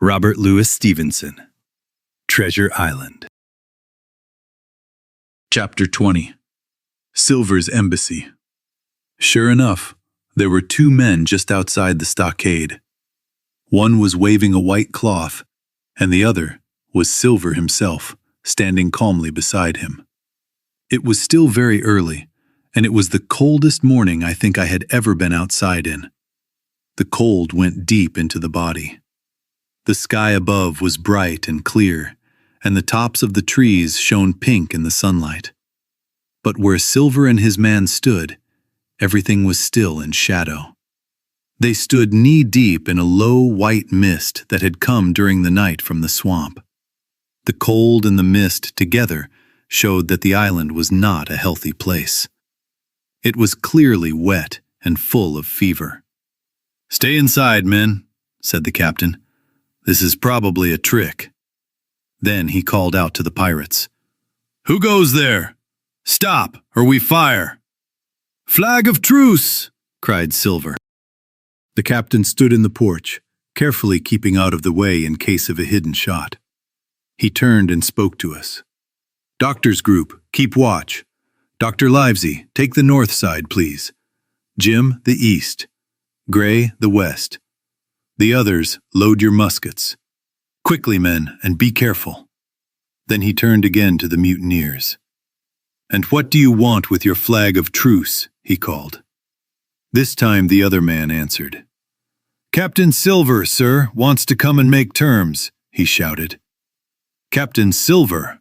Robert Louis Stevenson. Treasure Island. Chapter 20. Silver's Embassy. Sure enough, there were two men just outside the stockade. One was waving a white cloth, and the other was Silver himself, standing calmly beside him. It was still very early, and it was the coldest morning I think I had ever been outside in. The cold went deep into the body. The sky above was bright and clear, and the tops of the trees shone pink in the sunlight. But where Silver and his man stood, everything was still in shadow. They stood knee-deep in a low white mist that had come during the night from the swamp. The cold and the mist together showed that the island was not a healthy place. It was clearly wet and full of fever. "Stay inside, men," said the captain. "This is probably a trick." Then he called out to the pirates. "Who goes there? Stop, or we fire!" "Flag of truce!" cried Silver. The captain stood in the porch, carefully keeping out of the way in case of a hidden shot. He turned and spoke to us. "Doctor's group, keep watch. Dr. Livesey, take the north side, please. Jim, the east. Gray, the west. The others, load your muskets. Quickly, men, and be careful." Then he turned again to the mutineers. "And what do you want with your flag of truce?" he called. This time the other man answered. "Captain Silver, sir, wants to come and make terms," he shouted. "Captain Silver?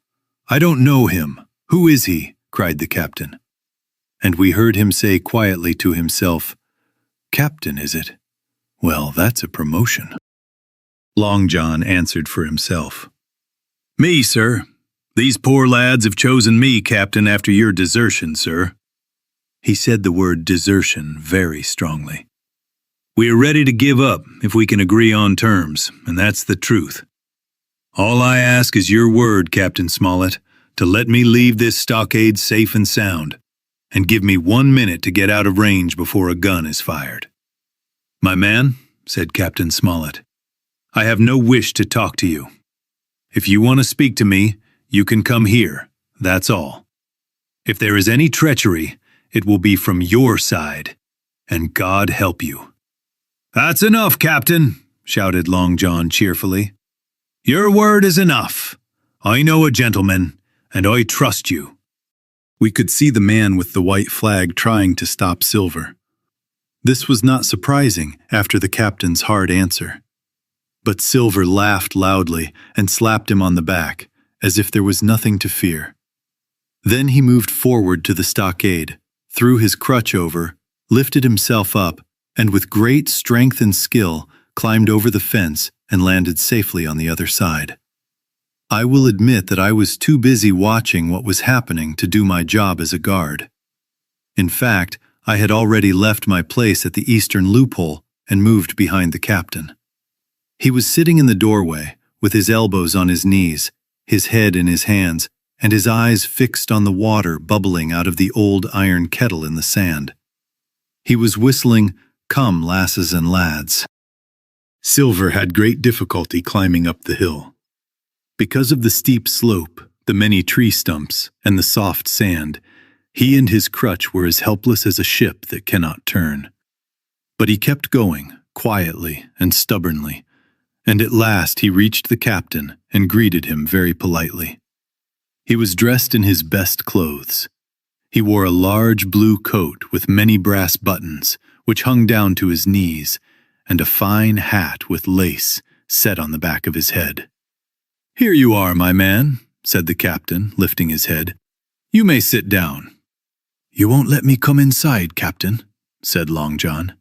I don't know him. Who is he?" cried the captain. And we heard him say quietly to himself, "Captain, is it? Well, that's a promotion." Long John answered for himself. "Me, sir. These poor lads have chosen me captain after your desertion, sir." He said the word desertion very strongly. "We are ready to give up if we can agree on terms, and that's the truth. All I ask is your word, Captain Smollett, to let me leave this stockade safe and sound, and give me 1 minute to get out of range before a gun is fired." "My man," said Captain Smollett, "I have no wish to talk to you. If you want to speak to me, you can come here, that's all. If there is any treachery, it will be from your side, and God help you." "That's enough, Captain," shouted Long John cheerfully. "Your word is enough. I know a gentleman, and I trust you." We could see the man with the white flag trying to stop Silver. This was not surprising after the captain's hard answer. But Silver laughed loudly and slapped him on the back, as if there was nothing to fear. Then he moved forward to the stockade, threw his crutch over, lifted himself up, and with great strength and skill climbed over the fence and landed safely on the other side. I will admit that I was too busy watching what was happening to do my job as a guard. In fact, I had already left my place at the eastern loophole and moved behind the captain. He was sitting in the doorway, with his elbows on his knees, his head in his hands, and his eyes fixed on the water bubbling out of the old iron kettle in the sand. He was whistling, "Come, lasses and lads." Silver had great difficulty climbing up the hill. Because of the steep slope, the many tree stumps, and the soft sand, he and his crutch were as helpless as a ship that cannot turn. But he kept going, quietly and stubbornly, and at last he reached the captain and greeted him very politely. He was dressed in his best clothes. He wore a large blue coat with many brass buttons, which hung down to his knees, and a fine hat with lace set on the back of his head. "Here you are, my man," said the captain, lifting his head. "You may sit down." "You won't let me come inside, Captain," said Long John.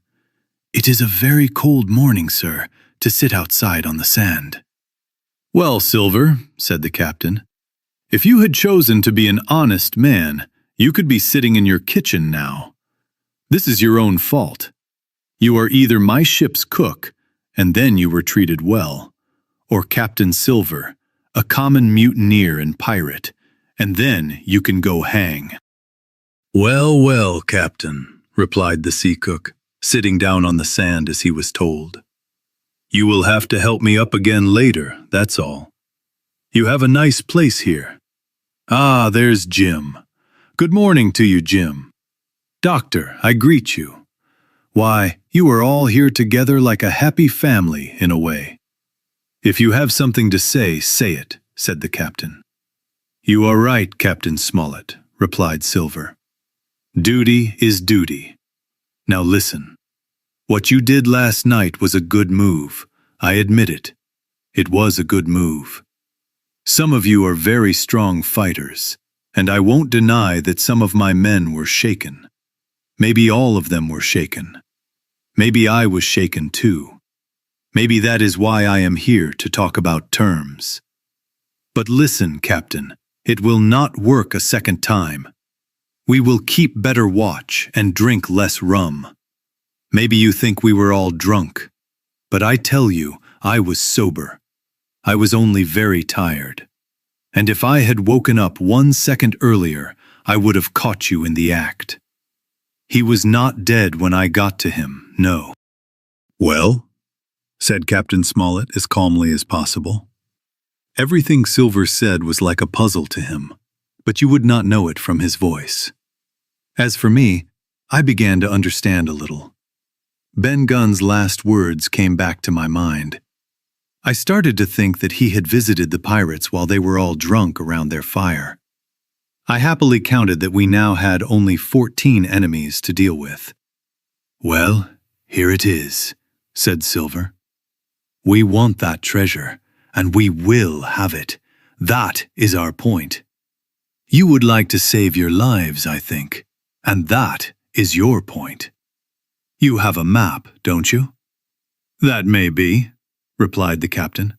"It is a very cold morning, sir, to sit outside on the sand." "Well, Silver," said the captain, "if you had chosen to be an honest man, you could be sitting in your kitchen now. This is your own fault. You are either my ship's cook, and then you were treated well, or Captain Silver, a common mutineer and pirate, and then you can go hang." "Well, well, Captain," replied the sea cook, sitting down on the sand as he was told. You will have to help me up again later, that's all. You have a nice place here. Ah, there's Jim. Good morning to you, Jim. Doctor, I greet you. Why, you are all here together like a happy family, in a way. If you have something to say it, said the captain. You are right, Captain Smollett, replied Silver. Duty is duty. Now listen. What you did last night was a good move. I admit it. It was a good move. Some of you are very strong fighters, and I won't deny that some of my men were shaken. Maybe all of them were shaken. Maybe I was shaken too. Maybe that is why I am here to talk about terms. But listen, Captain, it will not work a second time. We will keep better watch and drink less rum. Maybe you think we were all drunk, but I tell you, I was sober. I was only very tired. And if I had woken up 1 second earlier, I would have caught you in the act. He was not dead when I got to him, no. Well, said Captain Smollett as calmly as possible. Everything Silver said was like a puzzle to him, but you would not know it from his voice. As for me, I began to understand a little. Ben Gunn's last words came back to my mind. I started to think that he had visited the pirates while they were all drunk around their fire. I happily counted that we now had only 14 enemies to deal with. Well, here it is, said Silver. We want that treasure, and we will have it. That is our point. You would like to save your lives, I think, and that is your point. You have a map, don't you? That may be, replied the captain.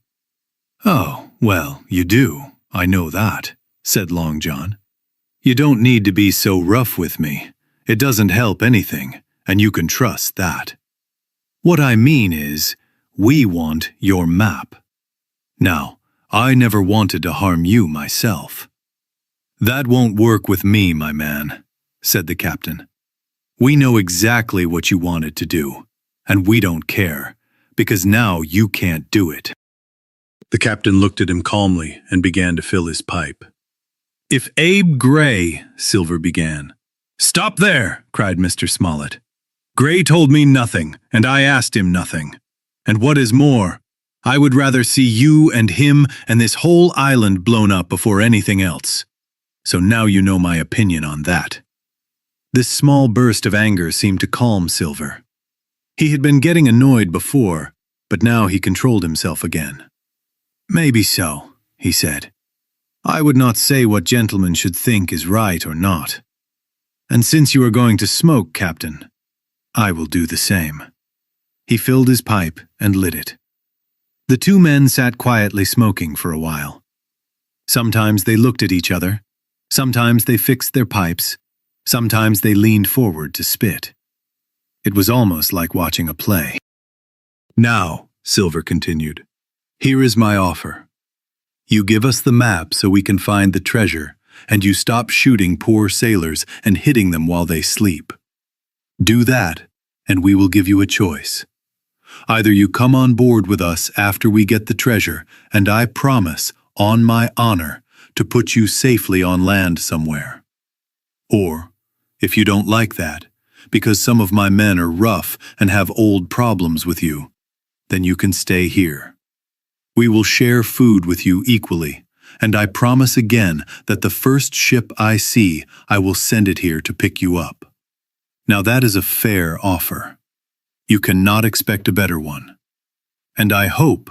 Oh, well, you do, I know that, said Long John. You don't need to be so rough with me. It doesn't help anything, and you can trust that. What I mean is, we want your map. Now, I never wanted to harm you myself. That won't work with me, my man, said the captain. We know exactly what you wanted to do, and we don't care, because now you can't do it. The captain looked at him calmly and began to fill his pipe. If Abe Gray, Silver began. Stop there, cried Mr. Smollett. Gray told me nothing, and I asked him nothing. And what is more, I would rather see you and him and this whole island blown up before anything else. So now you know my opinion on that. This small burst of anger seemed to calm Silver. He had been getting annoyed before, but now he controlled himself again. Maybe so, he said. I would not say what gentlemen should think is right or not. And since you are going to smoke, Captain, I will do the same. He filled his pipe and lit it. The two men sat quietly smoking for a while. Sometimes they looked at each other, sometimes they fixed their pipes, sometimes they leaned forward to spit. It was almost like watching a play. Now, Silver continued, here is my offer. You give us the map so we can find the treasure, and you stop shooting poor sailors and hitting them while they sleep. Do that, and we will give you a choice. Either you come on board with us after we get the treasure, and I promise, on my honor, to put you safely on land somewhere. Or, if you don't like that, because some of my men are rough and have old problems with you, then you can stay here. We will share food with you equally, and I promise again that the first ship I see, I will send it here to pick you up. Now that is a fair offer. You cannot expect a better one. And I hope,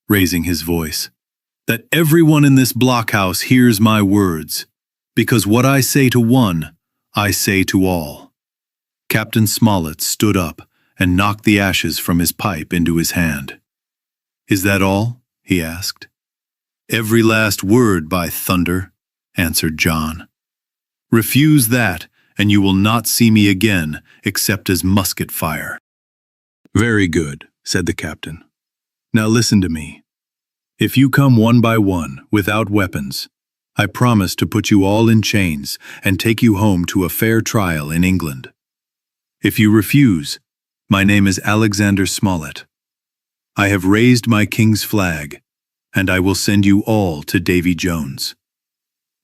raising his voice, that everyone in this blockhouse hears my words, because what I say to one, I say to all. Captain Smollett stood up and knocked the ashes from his pipe into his hand. Is that all? He asked. Every last word, by thunder, answered John. Refuse that, and you will not see me again except as musket fire. Very good, said the captain. Now listen to me. If you come one by one, without weapons, I promise to put you all in chains and take you home to a fair trial in England. If you refuse, my name is Alexander Smollett. I have raised my king's flag, and I will send you all to Davy Jones.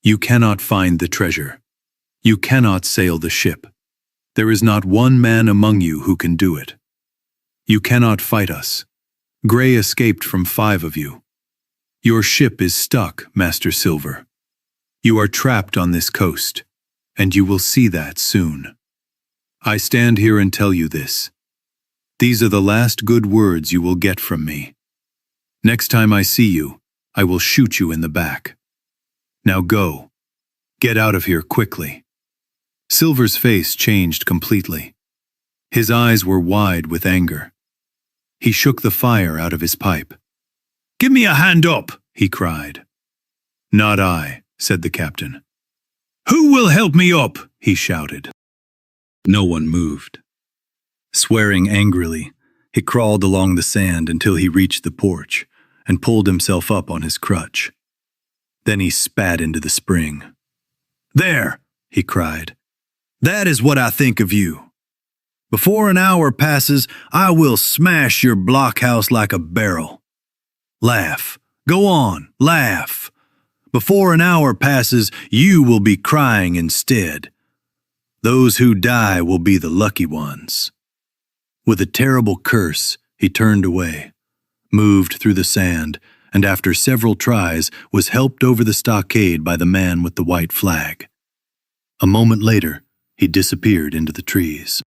You cannot find the treasure. You cannot sail the ship. There is not one man among you who can do it. You cannot fight us. Gray escaped from 5 of you. Your ship is stuck, Master Silver. You are trapped on this coast, and you will see that soon. I stand here and tell you this. These are the last good words you will get from me. Next time I see you, I will shoot you in the back. Now go. Get out of here quickly." Silver's face changed completely. His eyes were wide with anger. He shook the fire out of his pipe. "Give me a hand up," he cried. "Not I," said the captain. "Who will help me up?" he shouted. No one moved. Swearing angrily, he crawled along the sand until he reached the porch and pulled himself up on his crutch. Then he spat into the spring. "There," he cried. "That is what I think of you. Before an hour passes, I will smash your blockhouse like a barrel. Laugh. Go on, laugh. Before an hour passes, you will be crying instead. Those who die will be the lucky ones." With a terrible curse, he turned away, moved through the sand, and after several tries was helped over the stockade by the man with the white flag. A moment later, he disappeared into the trees.